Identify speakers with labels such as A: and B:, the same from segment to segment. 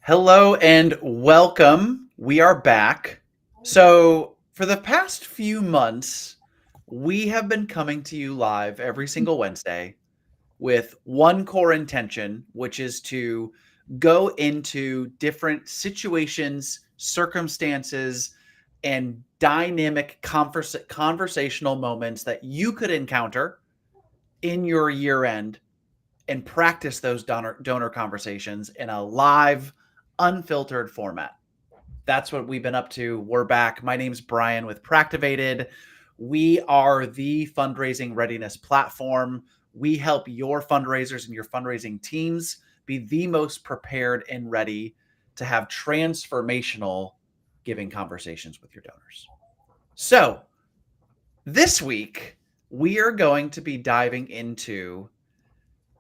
A: Hello and welcome. We are back. So, for the past few months, we have been coming to you live every single Wednesday with one core intention, which is to go into different situations, circumstances, and dynamic conversational moments that you could encounter in your year end and practice those donor conversations in a live, unfiltered format. That's what we've been up to. We're back. My name's Brian with Practivated. We are the fundraising readiness platform. We help your fundraisers and your fundraising teams be the most prepared and ready to have transformational giving conversations with your donors. So, this week, we are going to be diving into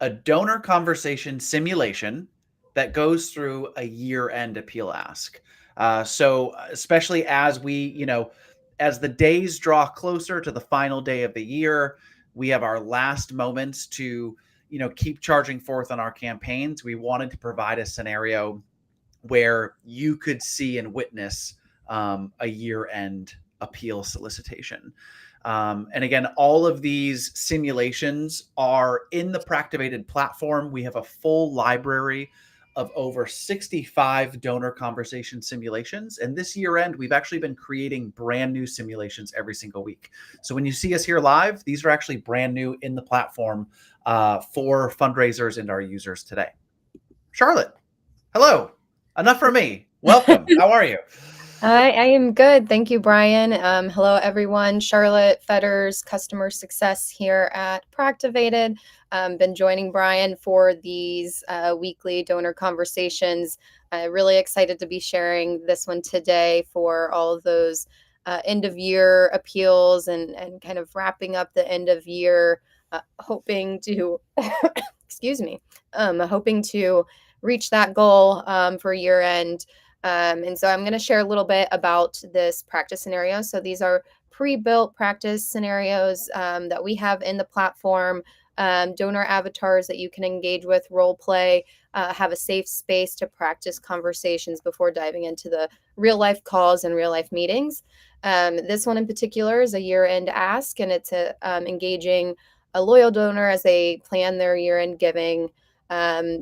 A: a donor conversation simulation that goes through a year-end appeal ask. So especially as as the days draw closer to the final day of the year, we have our last moments to, keep charging forth on our campaigns. We wanted to provide a scenario where you could see and witness a year-end appeal solicitation. And again, all of these simulations are in the Practivated platform. We have a full library of over 65 donor conversation simulations. And this year end, we've actually been creating brand new simulations every single week. So when you see us here live, these are actually brand new in the platform for fundraisers and our users today. Charlotte, hello. Enough for me. Welcome. How are you?
B: I am good. Thank you, Brian. Hello, everyone. Charlotte Fetters, customer success here at Proactivated. Been joining Brian for these weekly donor conversations. Really excited to be sharing this one today for all of those end of year appeals and kind of wrapping up the end of year, hoping to, excuse me, hoping to reach that goal for year end. And so I'm going to share a little bit about this practice scenario. So these are pre-built practice scenarios that we have in the platform, donor avatars that you can engage with, role play, have a safe space to practice conversations before diving into the real life calls and real life meetings. This one in particular is a year-end ask, and it's engaging a loyal donor as they plan their year-end giving.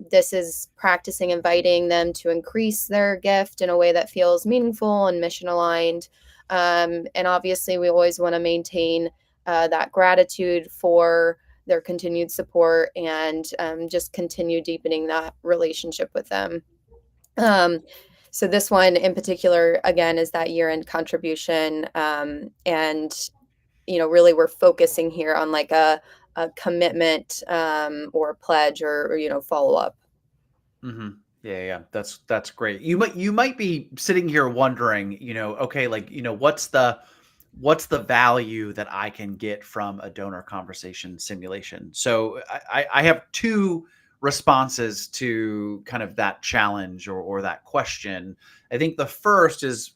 B: This is practicing inviting them to increase their gift in a way that feels meaningful and mission aligned. And obviously, we always want to maintain that gratitude for their continued support and just continue deepening that relationship with them. So this one in particular, again, is that year-end contribution. And, really we're focusing here on like a commitment or pledge or follow up.
A: Mm-hmm. Yeah, that's great. You might be sitting here wondering, okay, what's the value that I can get from a donor conversation simulation? So I have two responses to kind of that challenge or that question. I think the first is,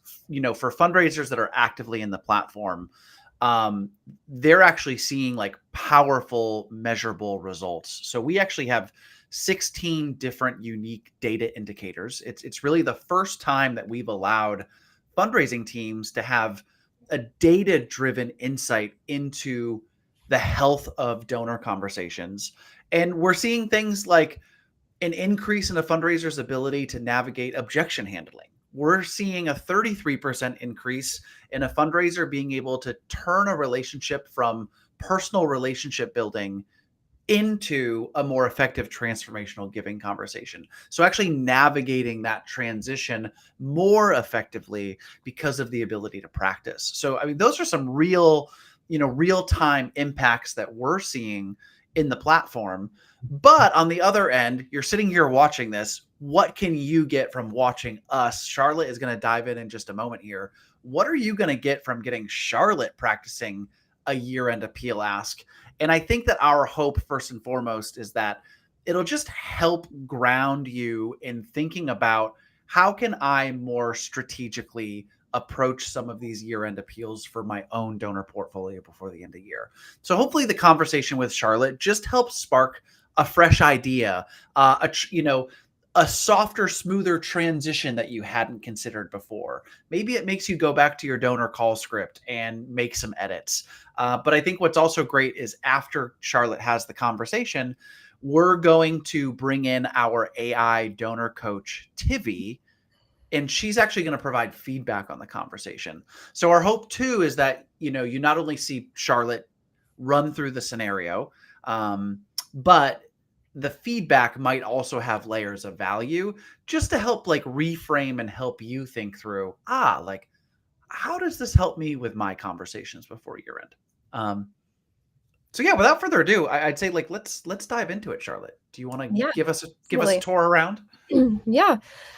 A: for fundraisers that are actively in the platform, they're actually seeing like powerful, measurable results. So we actually have 16 different unique data indicators. It's really the first time that we've allowed fundraising teams to have a data-driven insight into the health of donor conversations. And we're seeing things like an increase in a fundraiser's ability to navigate objection handling. We're seeing a 33% increase in a fundraiser being able to turn a relationship from personal relationship building into a more effective transformational giving conversation. So actually navigating that transition more effectively because of the ability to practice. So I mean, those are some real-time impacts that we're seeing in the platform. But on the other end, you're sitting here watching this. What can you get from watching us? Charlotte is going to dive in just a moment here. What are you going to get from getting Charlotte practicing a year-end appeal ask? And I think that our hope, first and foremost, is that it'll just help ground you in thinking about how can I more strategically approach some of these year-end appeals for my own donor portfolio before the end of the year. So hopefully the conversation with Charlotte just helps spark a fresh idea, a softer, smoother transition that you hadn't considered before. Maybe it makes you go back to your donor call script and make some edits. But I think what's also great is after Charlotte has the conversation, we're going to bring in our AI donor coach, Tivy, and she's actually going to provide feedback on the conversation. So our hope too is that you not only see Charlotte run through the scenario, um, but the feedback might also have layers of value just to help like reframe and help you think through like how does this help me with my conversations before year end. So yeah, without further ado, I'd say like let's dive into it. Charlotte, do you want to
B: Yeah,
A: give us a
B: absolutely.
A: tour around?
B: Yeah.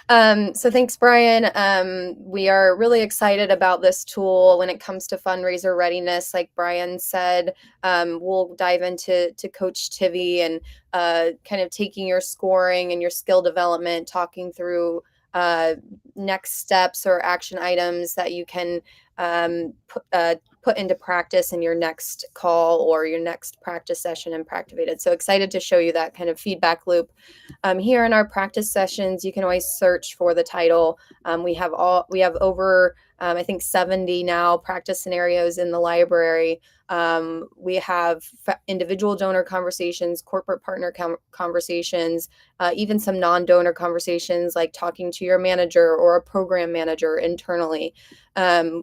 B: So thanks, Brian. We are really excited about this tool when it comes to fundraiser readiness. Like Brian said, we'll dive into Coach Tivy and kind of taking your scoring and your skill development, talking through next steps or action items that you can put into practice in your next call or your next practice session in Practivated. So excited to show you that kind of feedback loop. Here in our practice sessions, you can always search for the title. We have over I think 70 now practice scenarios in the library. We have individual donor conversations, corporate partner conversations, even some non-donor conversations like talking to your manager or a program manager internally.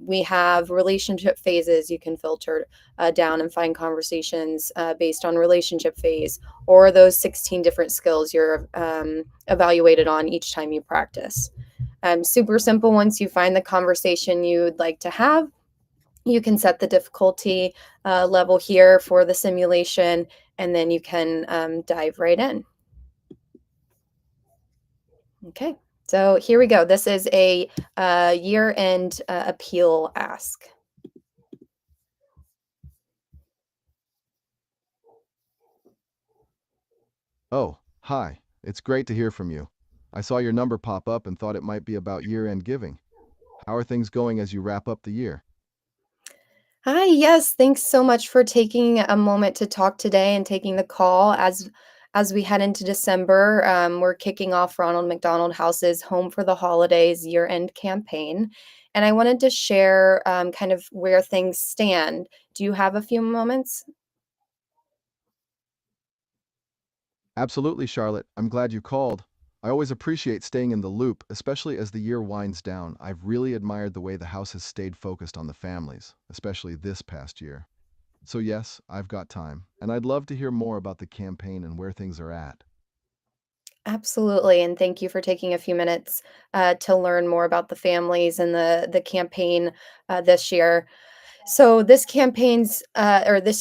B: We have relationship phases. You can filter down and find conversations based on relationship phase or those 16 different skills you're evaluated on each time you practice. Super simple. Once you find the conversation you'd like to have, you can set the difficulty level here for the simulation, and then you can dive right in. Okay, so here we go. This is a year-end appeal ask.
C: Oh, hi. It's great to hear from you. I saw your number pop up and thought it might be about year-end giving. How are things going as you wrap up the year?
B: Hi, yes, thanks so much for taking a moment to talk today and taking the call as we head into December. We're kicking off Ronald McDonald House's Home for the Holidays year-end campaign, and I wanted to share kind of where things stand. Do you have a few moments?
C: Absolutely, Charlotte. I'm glad you called. I always appreciate staying in the loop, especially as the year winds down. I've really admired the way the house has stayed focused on the families, especially this past year. So yes, I've got time, and I'd love to hear more about the campaign and where things are at.
B: Absolutely, and thank you for taking a few minutes to learn more about the families and the campaign this year. So this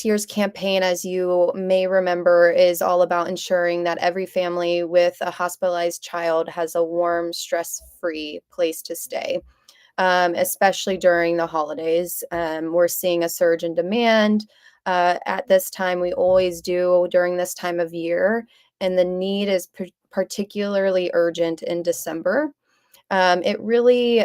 B: year's campaign, as you may remember, is all about ensuring that every family with a hospitalized child has a warm, stress-free place to stay, especially during the holidays. We're seeing a surge in demand at this time. We always do during this time of year, and the need is particularly urgent in December. It really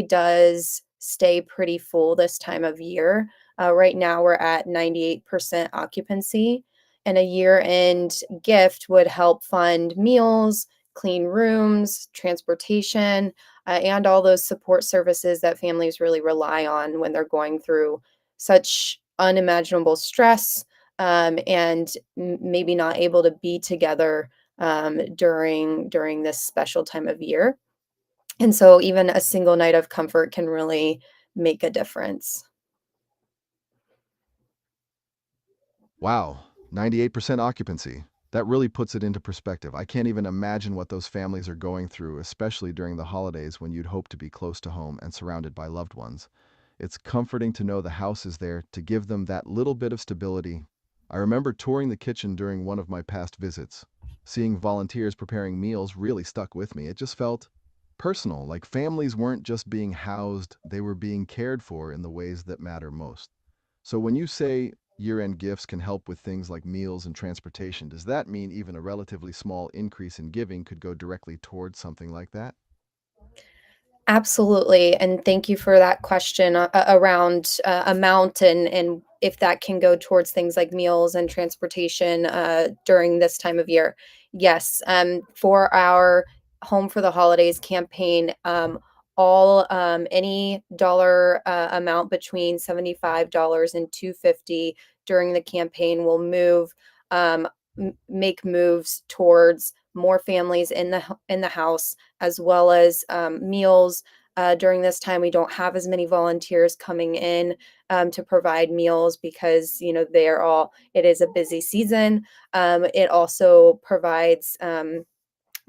B: does stay pretty full this time of year. Right now, we're at 98% occupancy, and a year-end gift would help fund meals, clean rooms, transportation, and all those support services that families really rely on when they're going through such unimaginable stress and maybe not able to be together during this special time of year. And so even a single night of comfort can really make a difference.
C: Wow, 98% occupancy. That really puts it into perspective. I can't even imagine what those families are going through, especially during the holidays when you'd hope to be close to home and surrounded by loved ones. It's comforting to know the house is there to give them that little bit of stability. I remember touring the kitchen during one of my past visits. Seeing volunteers preparing meals really stuck with me. It just felt personal, like families weren't just being housed, they were being cared for in the ways that matter most. So when you say year-end gifts can help with things like meals and transportation, does that mean even a relatively small increase in giving could go directly towards something like that?
B: Absolutely, and thank you for that question around amount and if that can go towards things like meals and transportation during this time of year. Yes, for our Home for the Holidays campaign, all any dollar amount between $75 and $250 during the campaign will move make moves towards more families in the house, as well as meals. During this time, we don't have as many volunteers coming in to provide meals because it is a busy season. It also provides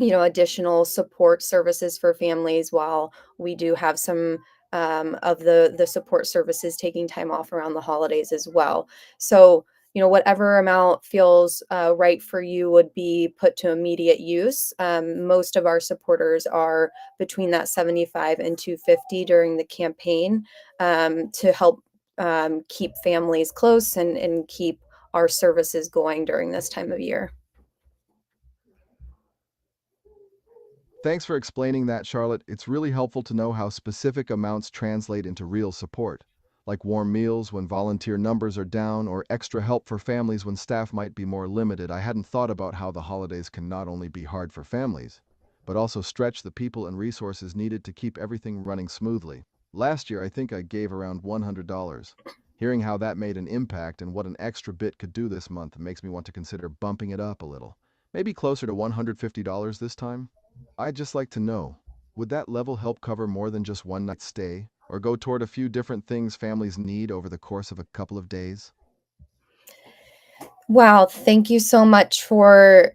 B: additional support services for families, while we do have some of the support services taking time off around the holidays as well. So, whatever amount feels right for you would be put to immediate use. Most of our supporters are between that 75 and 250 during the campaign to help keep families close and keep our services going during this time of year.
C: Thanks for explaining that, Charlotte. It's really helpful to know how specific amounts translate into real support, like warm meals when volunteer numbers are down or extra help for families when staff might be more limited. I hadn't thought about how the holidays can not only be hard for families, but also stretch the people and resources needed to keep everything running smoothly. Last year, I think I gave around $100. Hearing how that made an impact and what an extra bit could do this month makes me want to consider bumping it up a little. Maybe closer to $150 this time? I'd just like to know, would that level help cover more than just one night's stay, or go toward a few different things families need over the course of a couple of days?
B: Wow, thank you so much for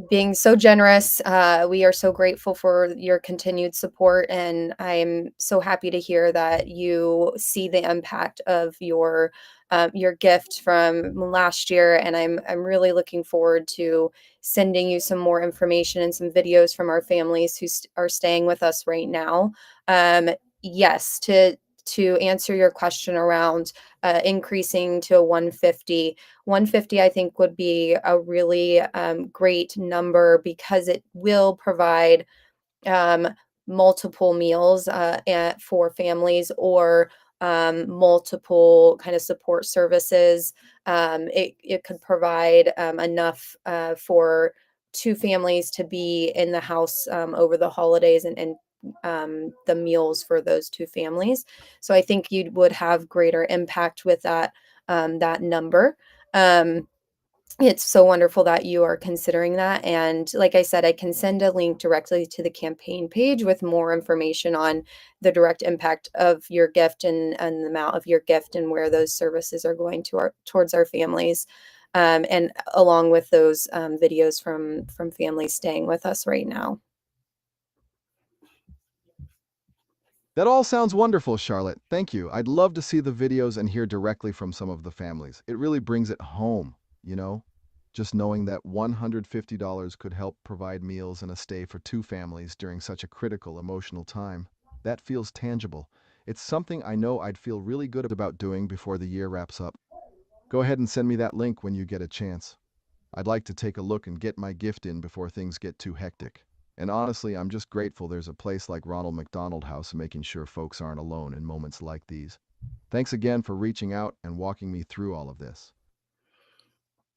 B: being so generous. We are so grateful for your continued support, and I'm so happy to hear that you see the impact of your gift from last year. And I'm really looking forward to sending you some more information and some videos from our families who are staying with us right now. Yes, to answer your question around increasing to 150. 150, I think, would be a really great number because it will provide um, multiple meals for families, or multiple kind of support services. It could provide enough for two families to be in the house over the holidays, and the meals for those two families. So I think you would have greater impact with that number. Um, it's so wonderful that you are considering that. And like I said, I can send a link directly to the campaign page with more information on the direct impact of your gift, and the amount of your gift, and where those services are going towards our families. And along with those videos from families staying with us right now.
C: That all sounds wonderful, Charlotte. Thank you. I'd love to see the videos and hear directly from some of the families. It really brings it home, you know? Just knowing that $150 could help provide meals and a stay for two families during such a critical emotional time. That feels tangible. It's something I know I'd feel really good about doing before the year wraps up. Go ahead and send me that link when you get a chance. I'd like to take a look and get my gift in before things get too hectic. And honestly, I'm just grateful there's a place like Ronald McDonald House making sure folks aren't alone in moments like these. Thanks again for reaching out and walking me through all of this.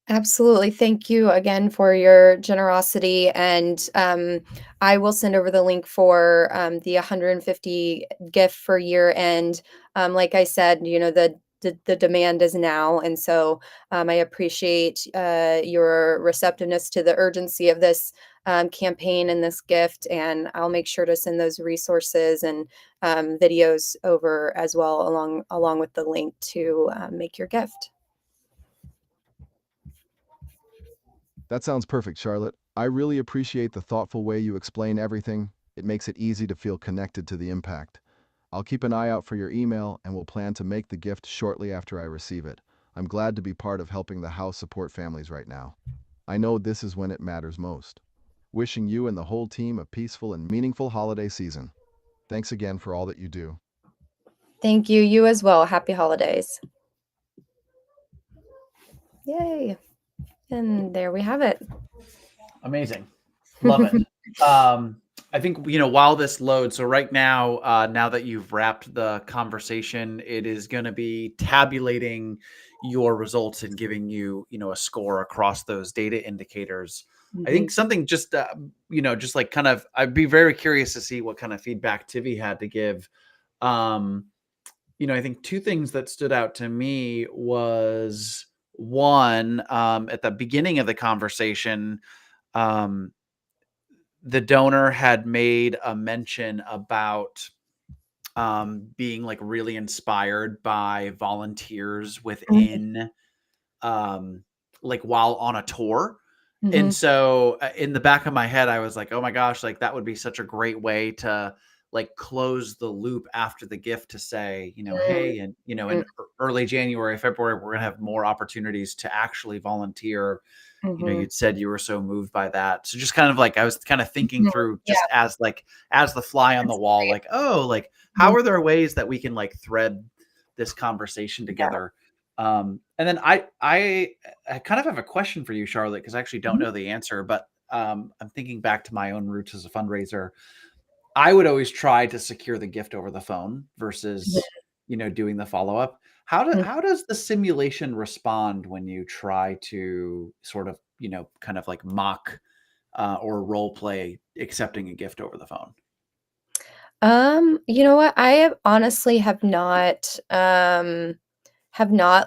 B: Absolutely. Thank you again for your generosity. And I will send over the link for the 150 gift for year end. Like I said, the demand is now. And so I appreciate your receptiveness to the urgency of this campaign and this gift. And I'll make sure to send those resources and videos over as well, along with the link to make your gift.
C: That sounds perfect, Charlotte. I really appreciate the thoughtful way you explain everything. It makes it easy to feel connected to the impact. I'll keep an eye out for your email and will plan to make the gift shortly after I receive it. I'm glad to be part of helping the house support families right now. I know this is when it matters most. Wishing you and the whole team a peaceful and meaningful holiday season. Thanks again for all that you do.
B: Thank you. You as well. Happy holidays. Yay. And there we have it.
A: Amazing. Love it. Um, I think, while this loads, so right now, now that you've wrapped the conversation, it is going to be tabulating your results and giving you, a score across those data indicators. I
B: Mhm.
A: think something just, just like kind of, I'd be very curious to see what kind of feedback Tivi had to give. Um, I think two things that stood out to me was one, at the beginning of the conversation, um, the donor had made a mention about being like really inspired by volunteers
B: Mhm.
A: within like while on a tour. And
B: Mhm.
A: so in the back of my head, I was like, oh my gosh, like that would be such a great way to like close the loop after the gift to say, hey, and in early January, February, we're gonna have more opportunities to actually volunteer.
B: Mhm.
A: You'd said you were so moved by that. So just kind of like I was kind of thinking
B: Mhm.
A: through
B: Yeah,
A: just as the fly on the
B: that's
A: wall,
B: great.
A: like, oh, like how
B: Mhm.
A: are there ways that we can like thread this conversation
B: Yeah.
A: together? And then I kind of have a question for you, Charlotte, because I actually don't
B: Mhm.
A: know the answer, but I'm thinking back to my own roots as a fundraiser. I would always try to secure the gift over the phone versus, doing the follow up.
B: Mhm.
A: How does the simulation respond when you try to sort of, kind of like mock or role play accepting a gift over the phone?
B: You know what? Honestly have not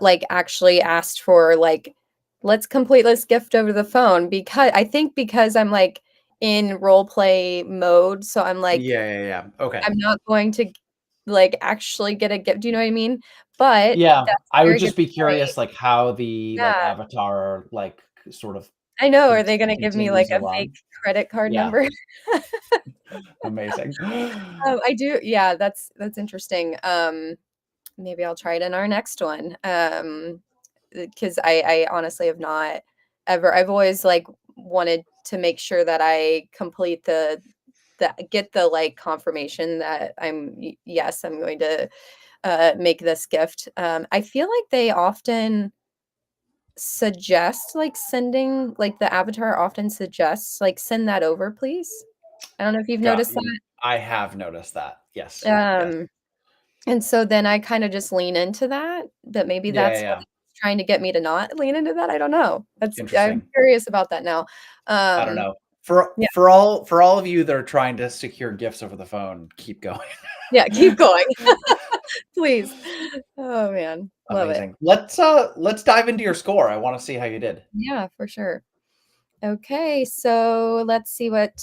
B: like actually asked for like let's complete this gift over the phone because I think because I'm like in role play mode, so I'm like
A: Yeah, yeah, yeah. Okay.
B: I'm not going to like actually get a gift. Do you know what I mean? But
A: Yeah,
B: that's a
A: I would
B: very good
A: just be
B: point.
A: curious, like how the like
B: Yeah.
A: avatar like sort of
B: I know. Are they gonna give me like
A: continues
B: a fake
A: along.
B: credit card
A: Yeah,
B: number?
A: amazing.
B: I do yeah, that's interesting. Maybe I'll try it in our next one. Because I honestly have not ever I've always, like, wanted to make sure that I complete the get the, like, confirmation that yes, I'm going to, make this gift. I feel like they often suggest, like, sending like, the avatar often suggests, like, "Send that over, please." I don't know if you've
A: Got
B: noticed
A: you. I have noticed that. Yes.
B: that?
A: Yes.
B: And so then I kinda just lean into that maybe
A: Yeah, yeah,
B: that's what
A: yeah.
B: it's trying to get me to not lean into that, I don't know. I'm
A: Interesting.
B: curious about that now.
A: I don't
B: Um,
A: know. For
B: yeah,
A: for all of you that are trying to secure gifts over the phone, keep going.
B: yeah, keep going, please. Oh, man, love it.
A: Amazing. Let's dive into your score. I wanna see how you did.
B: Yeah, for sure. Okay, so let's see what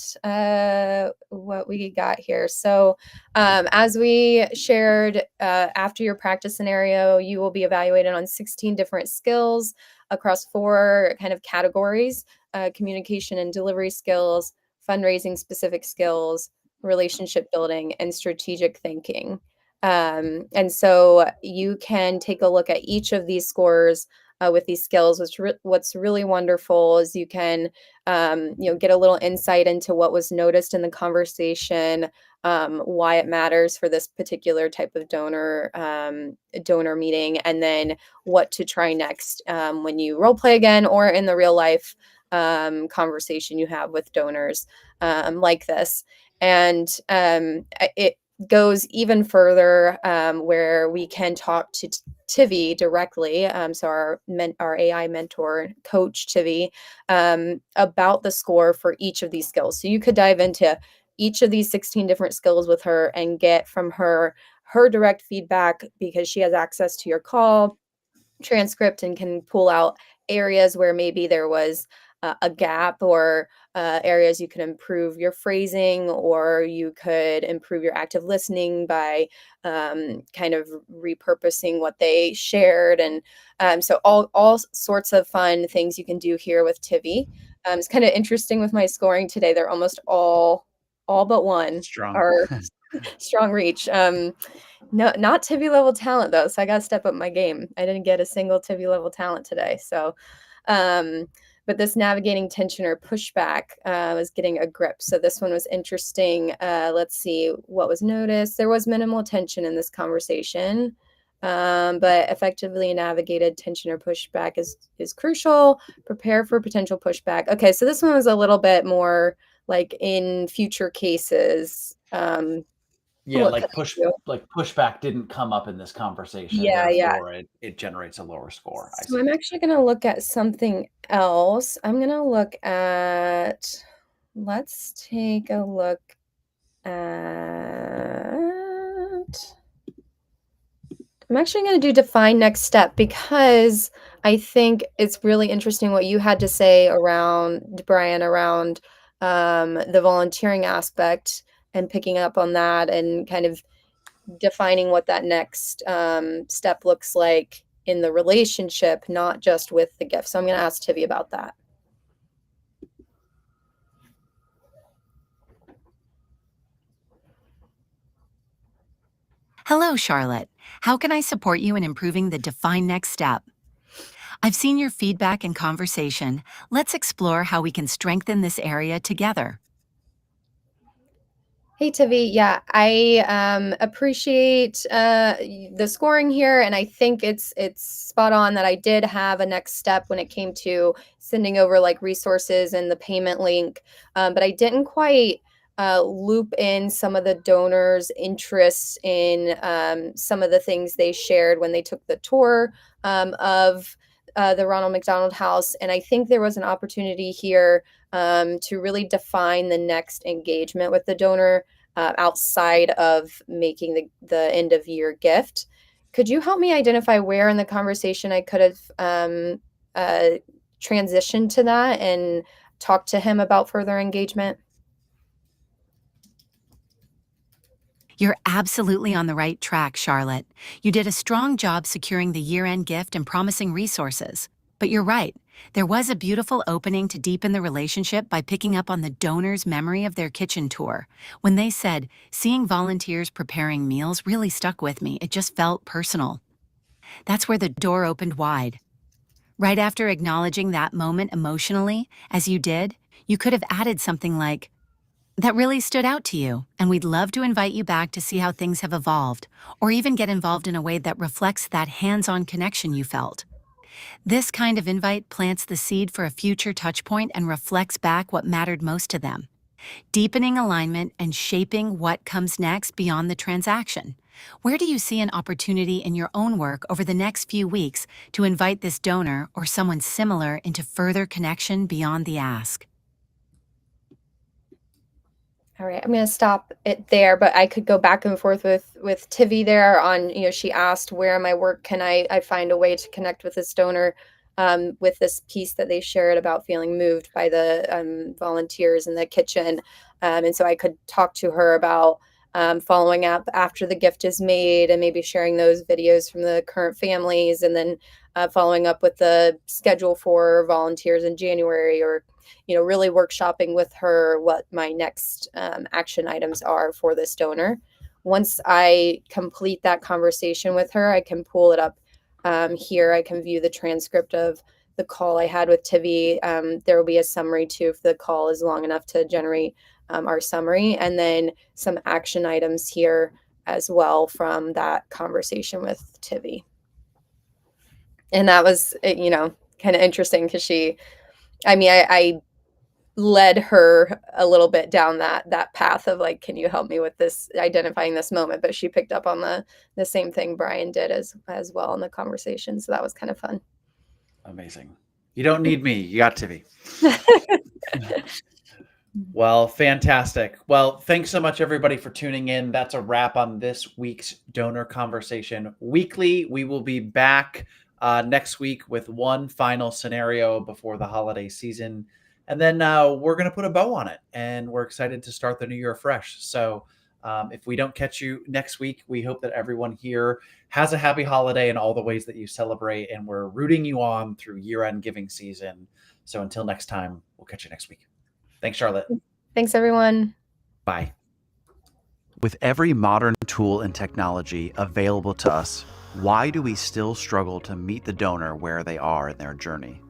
B: we got here. So, as we shared, after your practice scenario, you will be evaluated on 16 different skills across four kind of categories: communication and delivery skills, fundraising specific skills, relationship building, and strategic thinking. And so you can take a look at each of these scores with these skills. What's really wonderful is you can get a little insight into what was noticed in the conversation, why it matters for this particular type of donor meeting, and then what to try next when you role play again or in the real life conversation you have with donors like this. And it goes even further where we can talk to Tivi directly, so our AI mentor, Coach Tivi, about the score for each of these skills. So you could dive into each of these 16 different skills with her and get from her direct feedback because she has access to your call transcript and can pull out areas where maybe there was a gap or areas you could improve your phrasing or you could improve your active listening by kind of repurposing what they shared and so all sorts of fun things you can do here with Tivi. It's kind of interesting with my scoring today. They're almost all but one
A: Strong.
B: are strong reach. No, not Tibby level talent though, so I gotta step up my game. I didn't get a single Tibby level talent today. So, um, but this navigating tension or pushback was getting a grip. So this one was interesting. Let's see what was noticed. There was minimal tension in this conversation, but effectively navigated tension or pushback is crucial. Prepare for potential pushback. Okay, so this one was a little bit more like in future cases,
A: Yeah,
B: what could I do?
A: like pushback didn't come up in this conversation,
B: Yeah, yeah.
A: therefore it generates a lower score. I
B: So
A: see.
B: I'm actually gonna look at something else. I'm gonna look at, let's take a look at, I'm actually going to do define next step because I think it's really interesting what you had to say around, Brian, around the volunteering aspect and picking up on that and kind of defining what that next step looks like in the relationship, not just with the gift. So I'm going to ask Tivy about that.
D: Hello, Charlotte. How can I support you in improving the Define Next Step? I've seen your feedback and conversation. Let's explore how we can strengthen this area together.
B: Hey, Tivy. Yeah, I appreciate the scoring here, and I think it's spot on that I did have a next step when it came to sending over like resources and the payment link, but I didn't quite loop in some of the donors' interests in some of the things they shared when they took the tour of the Ronald McDonald House, and I think there was an opportunity here to really define the next engagement with the donor outside of making the end of year gift. Could you help me identify where in the conversation I could have transitioned to that and talked to him about further engagement?
D: You're absolutely on the right track, Charlotte. You did a strong job securing the year-end gift and promising resources. But you're right, there was a beautiful opening to deepen the relationship by picking up on the donor's memory of their kitchen tour. When they said, seeing volunteers preparing meals really stuck with me, it just felt personal. That's where the door opened wide. Right after acknowledging that moment emotionally, as you did, you could have added something like, that really stood out to you, and we'd love to invite you back to see how things have evolved, or even get involved in a way that reflects that hands-on connection you felt. This kind of invite plants the seed for a future touchpoint and reflects back what mattered most to them, deepening alignment and shaping what comes next beyond the transaction. Where do you see an opportunity in your own work over the next few weeks to invite this donor or someone similar into further connection beyond the ask?
B: All right, I'm going to stop it there, but I could go back and forth with Tivy there on, she asked where in my work can I find a way to connect with this donor with this piece that they shared about feeling moved by the volunteers in the kitchen. And so I could talk to her about following up after the gift is made and maybe sharing those videos from the current families, and then following up with the schedule for volunteers in January, or really workshopping with her what my next action items are for this donor. Once I complete that conversation with her, I can pull it up here. I can view the transcript of the call I had with Tivy. There will be a summary too if the call is long enough to generate our summary, and then some action items here as well from that conversation with Tivy. And that was, kind of interesting because I led her a little bit down that path of like, can you help me with this, identifying this moment? But she picked up on the same thing Brian did as well in the conversation. So that was kind of fun.
A: Amazing. You don't need me. You got Tivy. Well, fantastic. Well, thanks so much, everybody, for tuning in. That's a wrap on this week's Donor Conversation Weekly. We will be back next week with one final scenario before the holiday season. And then we're going to put a bow on it. And we're excited to start the new year fresh. So if we don't catch you next week, we hope that everyone here has a happy holiday in all the ways that you celebrate. And we're rooting you on through year-end giving season. So until next time, we'll catch you next week. Thanks, Charlotte.
B: Thanks, everyone.
A: Bye. With every modern tool and technology available to us, why do we still struggle to meet the donor where they are in their journey?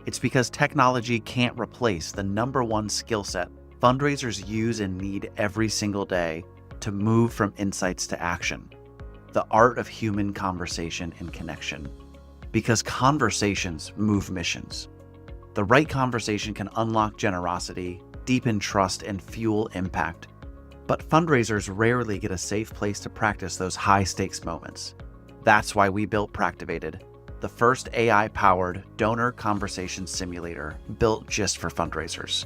A: It's because technology can't replace the number one skill set fundraisers use and need every single day to move from insights to action: the art of human conversation and connection. Because conversations move missions. The right conversation can unlock generosity, deepen trust, and fuel impact. But fundraisers rarely get a safe place to practice those high-stakes moments. That's why we built Practivated, the first AI-powered donor conversation simulator built just for fundraisers.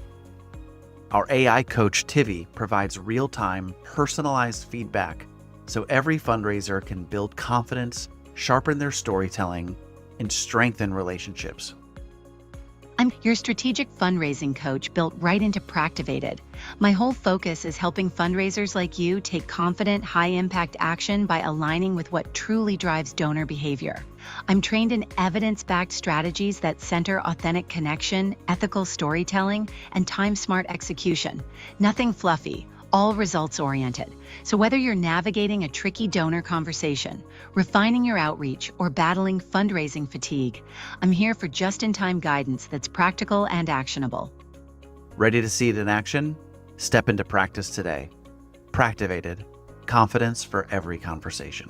A: Our AI coach, Tivi, provides real-time, personalized feedback so every fundraiser can build confidence, sharpen their storytelling, and strengthen relationships.
D: I'm your strategic fundraising coach built right into Practivated. My whole focus is helping fundraisers like you take confident, high-impact action by aligning with what truly drives donor behavior. I'm trained in evidence-backed strategies that center authentic connection, ethical storytelling, and time-smart execution. Nothing fluffy, all results-oriented. So whether you're navigating a tricky donor conversation, refining your outreach, or battling fundraising fatigue, I'm here for just-in-time guidance that's practical and actionable.
A: Ready to see it in action? Step into practice today. Practivated. Confidence for every conversation.